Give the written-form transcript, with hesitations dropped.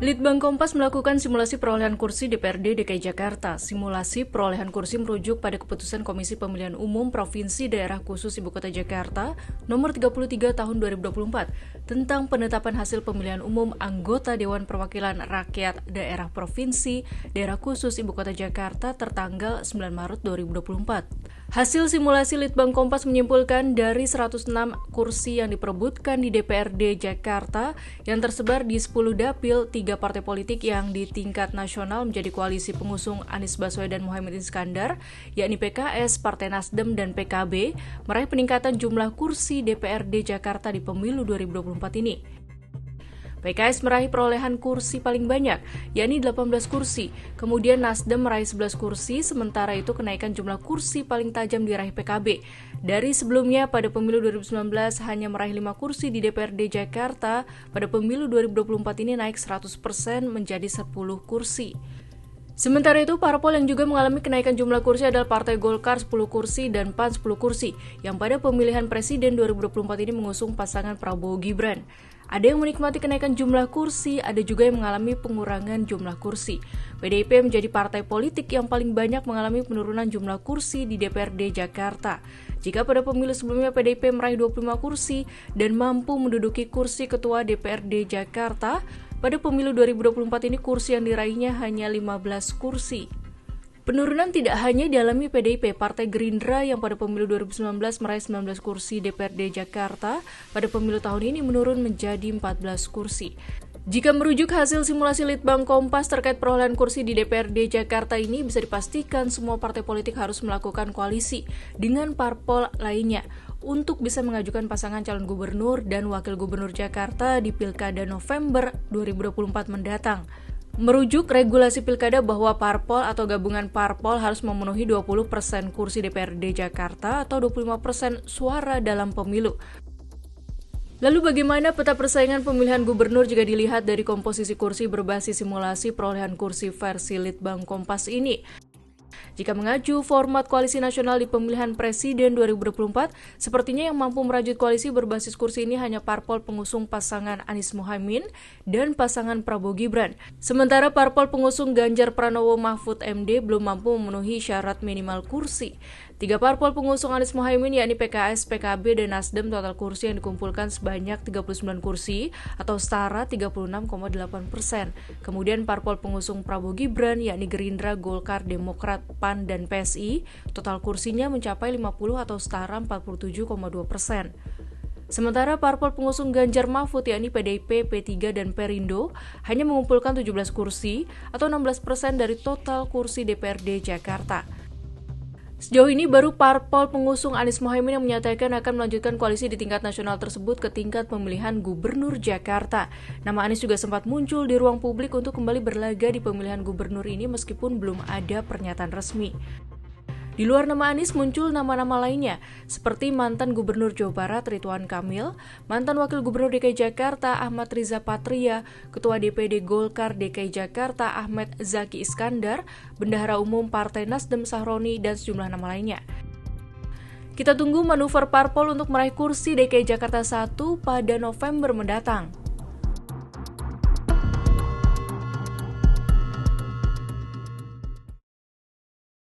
Litbang Kompas melakukan simulasi perolehan kursi DPRD DKI Jakarta. Simulasi perolehan kursi merujuk pada keputusan Komisi Pemilihan Umum Provinsi Daerah Khusus Ibu Kota Jakarta nomor 33 tahun 2024 tentang penetapan hasil pemilihan umum anggota Dewan Perwakilan Rakyat Daerah Provinsi Daerah Khusus Ibu Kota Jakarta tertanggal 9 Maret 2024. Hasil simulasi Litbang Kompas menyimpulkan dari 106 kursi yang diperebutkan di DPRD Jakarta yang tersebar di 10 dapil, 3 partai politik yang di tingkat nasional menjadi koalisi pengusung Anies Baswedan dan Muhammad Iskandar, yakni PKS, Partai Nasdem, dan PKB, meraih peningkatan jumlah kursi DPRD Jakarta di pemilu 2024 ini. PKS meraih perolehan kursi paling banyak, yakni 18 kursi. Kemudian Nasdem meraih 11 kursi, sementara itu kenaikan jumlah kursi paling tajam diraih PKB. Dari sebelumnya pada pemilu 2019 hanya meraih 5 kursi di DPRD Jakarta, pada pemilu 2024 ini naik 100% menjadi 10 kursi. Sementara itu, parpol yang juga mengalami kenaikan jumlah kursi adalah Partai Golkar 10 kursi dan PAN 10 kursi, yang pada pemilihan presiden 2024 ini mengusung pasangan Prabowo Gibran. Ada yang menikmati kenaikan jumlah kursi, ada juga yang mengalami pengurangan jumlah kursi. PDIP menjadi partai politik yang paling banyak mengalami penurunan jumlah kursi di DPRD Jakarta. Jika pada pemilu sebelumnya PDIP meraih 25 kursi dan mampu menduduki kursi ketua DPRD Jakarta, pada pemilu 2024 ini kursi yang diraihnya hanya 15 kursi. Penurunan tidak hanya dialami PDIP, Partai Gerindra yang pada pemilu 2019 meraih 19 kursi DPRD Jakarta, pada pemilu tahun ini menurun menjadi 14 kursi. Jika merujuk hasil simulasi Litbang Kompas terkait perolehan kursi di DPRD Jakarta ini, bisa dipastikan semua partai politik harus melakukan koalisi dengan parpol lainnya untuk bisa mengajukan pasangan calon gubernur dan wakil gubernur Jakarta di Pilkada November 2024 mendatang. Merujuk regulasi pilkada bahwa parpol atau gabungan parpol harus memenuhi 20% kursi DPRD Jakarta atau 25% suara dalam pemilu. Lalu bagaimana peta persaingan pemilihan gubernur jika dilihat dari komposisi kursi berbasis simulasi perolehan kursi versi Litbang Kompas ini? Jika mengacu format koalisi nasional di pemilihan presiden 2024, sepertinya yang mampu merajut koalisi berbasis kursi ini hanya parpol pengusung pasangan Anies Muhaimin dan pasangan Prabowo Gibran. Sementara parpol pengusung Ganjar Pranowo Mahfud MD belum mampu memenuhi syarat minimal kursi. 3 parpol pengusung Anies Muhaimin yakni PKS, PKB, dan Nasdem total kursi yang dikumpulkan sebanyak 39 kursi atau setara 36,8%. Kemudian parpol pengusung Prabowo Gibran yakni Gerindra, Golkar, Demokrat, PAN, dan PSI total kursinya mencapai 50 atau setara 47,2%. Sementara parpol pengusung Ganjar Mahfud yakni PDIP, P3, dan Perindo hanya mengumpulkan 17 kursi atau 16% dari total kursi DPRD Jakarta. Sejauh ini baru parpol pengusung Anies Muhaimin yang menyatakan akan melanjutkan koalisi di tingkat nasional tersebut ke tingkat pemilihan gubernur Jakarta. Nama Anies juga sempat muncul di ruang publik untuk kembali berlaga di pemilihan gubernur ini meskipun belum ada pernyataan resmi. Di luar nama Anies muncul nama-nama lainnya, seperti mantan Gubernur Jawa Barat Ridwan Kamil, mantan Wakil Gubernur DKI Jakarta Ahmad Riza Patria, Ketua DPD Golkar DKI Jakarta Ahmed Zaki Iskandar, Bendahara Umum Partai Nasdem Sahroni, dan sejumlah nama lainnya. Kita tunggu manuver parpol untuk meraih kursi DKI Jakarta 1 pada November mendatang.